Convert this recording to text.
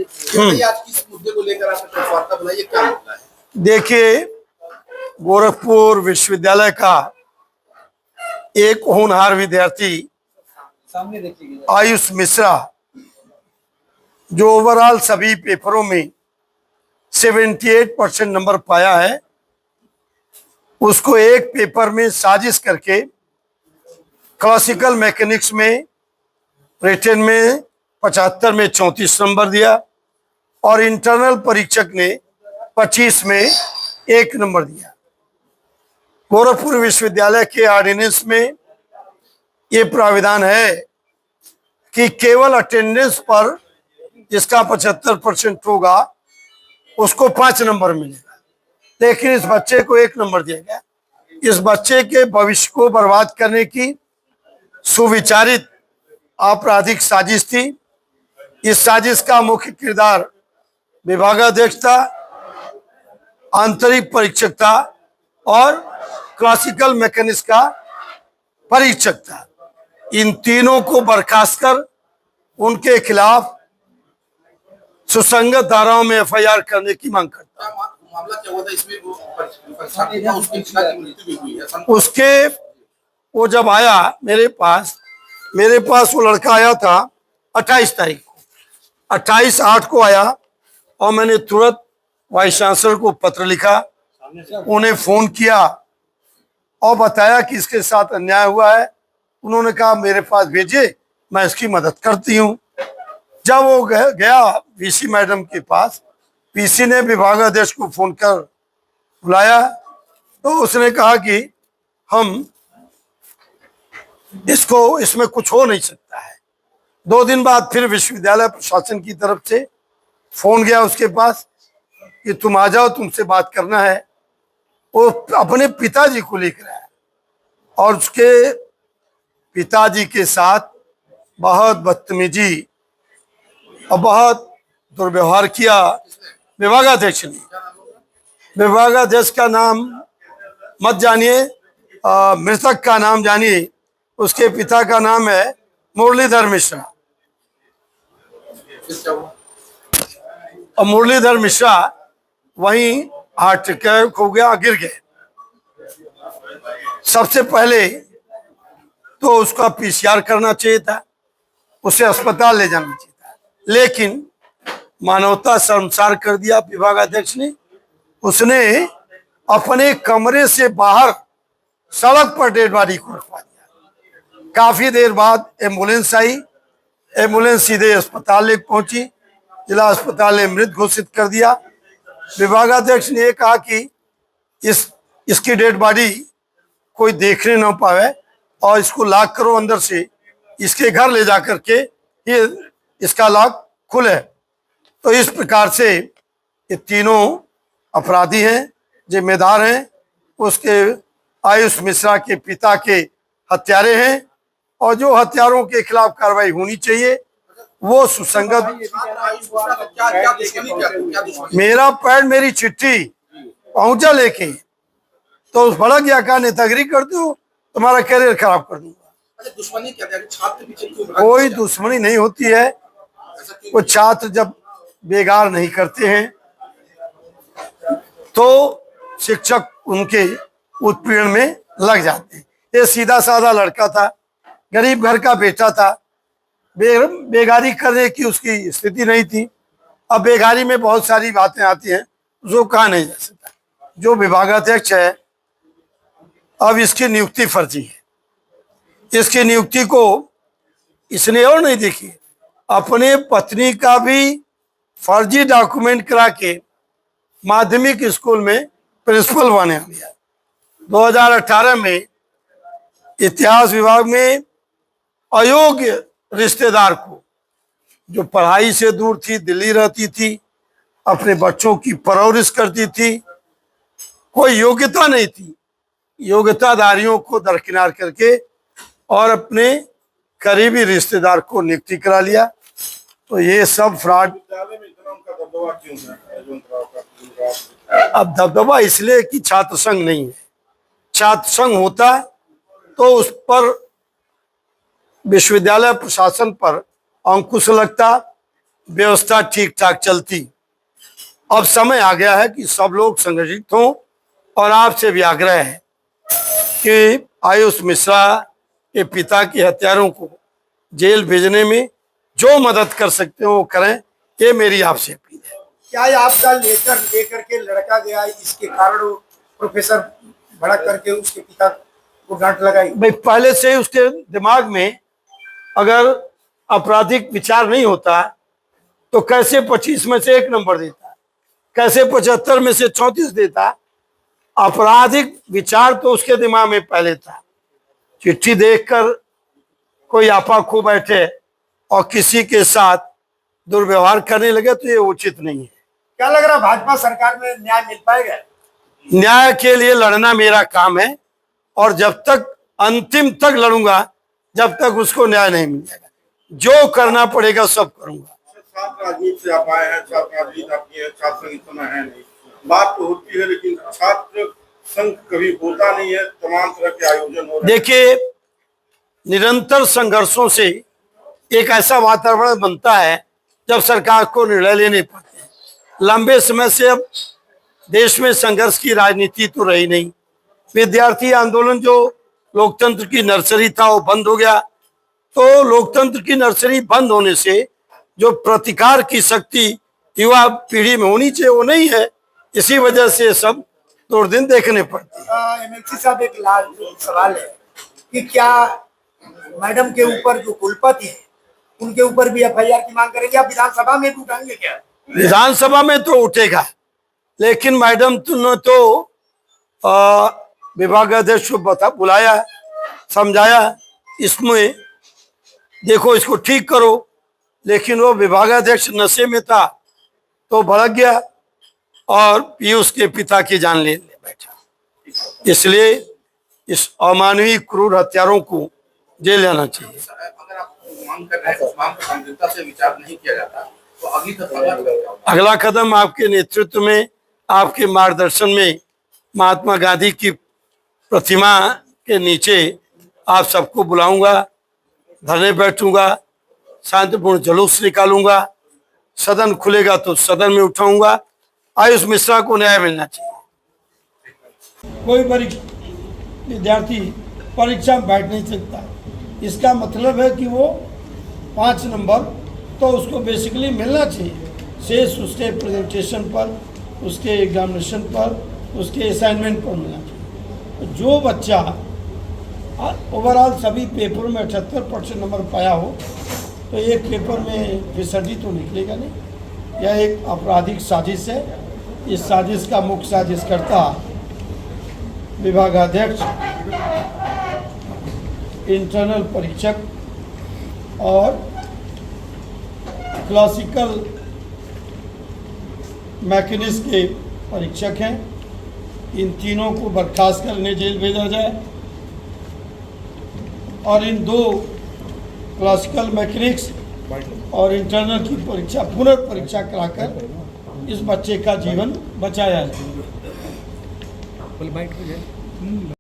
आज किस मुद्दे को लेकर आपने वार्ता बुलाई है, क्या मुद्दा है? देखिए, गोरखपुर विश्वविद्यालय का एक होनहार विद्यार्थी आयुष मिश्रा, जो ओवरऑल सभी पेपरों में 78% नंबर पाया है, उसको एक पेपर में साजिश करके क्लासिकल मैकेनिक्स में रिटन में 75 में 34 नंबर दिया और इंटरनल परीक्षक ने 25 में 1 नंबर दिया। गोरखपुर विश्वविद्यालय के ऑर्डिनेंस में ये प्राविधान है कि केवल अटेंडेंस पर जिसका 75% होगा उसको 5 नंबर मिलेगा, लेकिन इस बच्चे को 1 नंबर दिया गया। इस बच्चे के भविष्य को बर्बाद करने की सुविचारित आपराधिक साजिश थी। इस साजिश का मुख्य किरदार विभागाध्यक्ष था, आंतरिक परीक्षक था और क्लासिकल मैकेनिक्स का परीक्षक था। इन तीनों को बर्खास्त कर उनके खिलाफ सुसंगत धाराओं में एफआईआर करने की मांग करता। मामला क्या हुआ था इसमें? उसके पिता की मृत्यु भी हुई है। उसके वो जब आया मेरे पास वो लड़का आया था 28 तारीख को, 28/8 को आया और मैंने तुरंत वाइस चांसलर को पत्र लिखा, उन्हें फोन किया और बताया कि इसके साथ अन्याय हुआ है। उन्होंने कहा मेरे पास भेजिए, मैं इसकी मदद करती हूँ। जब वो गया वीसी मैडम के पास, वीसी ने विभागाध्यक्ष को फोन कर बुलाया तो उसने कहा कि हम इसमें कुछ हो नहीं सकता है। 2 दिन बाद फिर विश्वविद्यालय प्रशासन की तरफ से फोन गया उसके पास कि तुम आ जाओ, तुमसे बात करना है। वो अपने पिताजी को लेकर आया और उसके पिताजी के साथ बहुत बदतमीजी और बहुत दुर्व्यवहार किया विभागाध्यक्ष ने। विभागाध्यक्ष का नाम मत जानिए, मृतक का नाम जानिए। उसके पिता का नाम है मुरलीधर मिश्रा और मुरलीधर मिश्रा वहीं हार्ट अटैक हो गया, गिर गए। सबसे पहले तो उसका पीसीआर करना चाहिए था, उसे अस्पताल ले जाना चाहिए था, लेकिन मानवता शर्मसार कर दिया विभागाध्यक्ष ने। उसने अपने कमरे से बाहर सड़क पर डेड बॉडी को रखवा दिया। काफी देर बाद एम्बुलेंस आई, एम्बुलेंस सीधे अस्पताल ले पहुंची, जिला अस्पताल ने मृत घोषित कर दिया। विभागाध्यक्ष ने कहा कि इसकी डेड बॉडी कोई देखने ना पावे और इसको लॉक करो अंदर से, इसके घर ले जा करके ये इसका लॉक खुले। तो इस प्रकार से ये तीनों अपराधी हैं, जिम्मेदार हैं, उसके आयुष मिश्रा के पिता के हत्यारे हैं और जो हत्यारों के खिलाफ कार्रवाई होनी चाहिए वो सुसंगत। मेरा पैड मेरी चिट्ठी पहुंचा लेके तो उस भड़क गया, कहा नेतागिरी कर दो, तुम्हारा करियर खराब कर दूंगा। दुश्मनी क्या है? छात्र पीछे क्यों? कोई दुश्मनी नहीं होती है। वो छात्र जब बेगार नहीं करते हैं तो शिक्षक उनके उत्पीड़न में लग जाते हैं। ये सीधा साधा लड़का था, गरीब घर का बेटा था, बेगारी करने की उसकी स्थिति नहीं थी। अब बेगारी में बहुत सारी बातें आती हैं, उसको कहा नहीं जा सकता। जो विभागाध्यक्ष है, अब इसकी नियुक्ति फर्जी है। इसकी नियुक्ति को इसने और नहीं देखी, अपने पत्नी का भी फर्जी डॉक्यूमेंट करा के माध्यमिक स्कूल में प्रिंसिपल बना दिया। 2018 में इतिहास विभाग में अयोग्य रिश्तेदार को, जो पढ़ाई से दूर थी, दिल्ली रहती थी, अपने बच्चों की परवरिश करती थी, कोई योग्यता नहीं थी, योग्यताधारियों को दरकिनार करके और अपने करीबी रिश्तेदार को नियुक्ति करा लिया। तो ये सब फ्रॉड। अब दबदबा इसलिए कि छात्र संघ नहीं है। छात्र संघ होता तो उस पर विश्वविद्यालय प्रशासन पर अंकुश लगता, व्यवस्था ठीक ठाक चलती। अब समय आ गया है कि सब लोग संगठित हों और आपसे भी आग्रह है कि आयुष मिश्रा के पिता के हत्यारों को जेल भेजने में जो मदद कर सकते हो वो करें, ये मेरी आपसे अपील है। क्या ये आपका लेकर के लड़का गया, इसके कारण वो प्रोफेसर भड़क करके उसके पिता को डांट लगाई? भाई पहले से ही उसके दिमाग में अगर आपराधिक विचार नहीं होता तो कैसे 25 में से 1 नंबर देता, कैसे 75 में से 34 देता। आपराधिक विचार तो उसके दिमाग में पहले था। चिट्ठी देखकर कोई आपा खो बैठे और किसी के साथ दुर्व्यवहार करने लगे तो ये उचित नहीं है। क्या लग रहा है भाजपा सरकार में न्याय मिल पाएगा? न्याय के लिए लड़ना मेरा काम है और जब तक अंतिम तक लड़ूंगा जब तक उसको न्याय नहीं मिलेगा। जो करना पड़ेगा सब करूंगा। छात्र राजनीति से आप आए हैं, छात्र राजनीति आपकी है, छात्र संघ इतना है नहीं, बात तो होती है लेकिन छात्र संघ कभी होता नहीं है, तमाम तरह के आयोजन हो रहे हैं। देखिए, निरंतर संघर्षों से एक ऐसा वातावरण बनता है जब सरकार को निर्णय लेने पड़ते हैं। लंबे समय से अब देश में संघर्ष की राजनीति तो रही नहीं। विद्यार्थी आंदोलन जो लोकतंत्र की नर्सरी था वो बंद हो गया, तो लोकतंत्र की नर्सरी बंद होने से जो प्रतिकार की शक्ति युवा पीढ़ी में होनी चाहिए वो नहीं है। इसी वजह से सब दुर्दिन देखने पड़ते हैं। एमएलसी साहब, एक सवाल है कि क्या मैडम के ऊपर जो कुलपति है उनके ऊपर भी एफआईआर की मांग करेंगे? आप विधानसभा में भी उठाएंगे क्या? विधानसभा में तो उठेगा, लेकिन मैडम ने तो विभागाध्यक्ष को बुलाया, समझाया, इसमें देखो इसको ठीक करो, लेकिन वो विभागाध्यक्ष नशे में था तो भड़क गया और पीयूष के पिता की जान ले बैठा। इसलिए इस अमानवीय क्रूर हत्यारों को जेल जाना चाहिए। अगर आप मांग कर रहे हैं, उस मांग पर गंभीरता से विचार नहीं किया जाता तो अगला कदम आपके नेतृत्व में, आपके मार्गदर्शन में महात्मा गांधी की प्रतिमा के नीचे आप सबको बुलाऊंगा, धरने बैठूंगा, शांतिपूर्ण जुलूस निकालूंगा, सदन खुलेगा तो सदन में उठाऊंगा। आयुष मिश्रा को न्याय मिलना चाहिए। कोई विद्यार्थी परीक्षा में बैठ नहीं सकता, इसका मतलब है कि वो 5 नंबर तो उसको बेसिकली मिलना चाहिए। शेष उसके प्रेजेंटेशन पर, उसके एग्जामिनेशन पर, उसके असाइनमेंट पर मिलना चाहिए। जो बच्चा ओवरऑल सभी पेपर में 78% नंबर पाया हो तो एक पेपर में फिसड्डी तो निकलेगा नहीं। यह एक आपराधिक साजिश है। इस साजिश का मुख्य साजिशकर्ता विभागाध्यक्ष, इंटरनल परीक्षक और क्लासिकल मैकेनिक्स के परीक्षक हैं। इन तीनों को बर्खास्त करने जेल भेजा जाए और इन 2 क्लासिकल मैकेनिक्स और इंटरनल की परीक्षा, पुनर्परीक्षा कराकर इस बच्चे का जीवन बचाया जाए।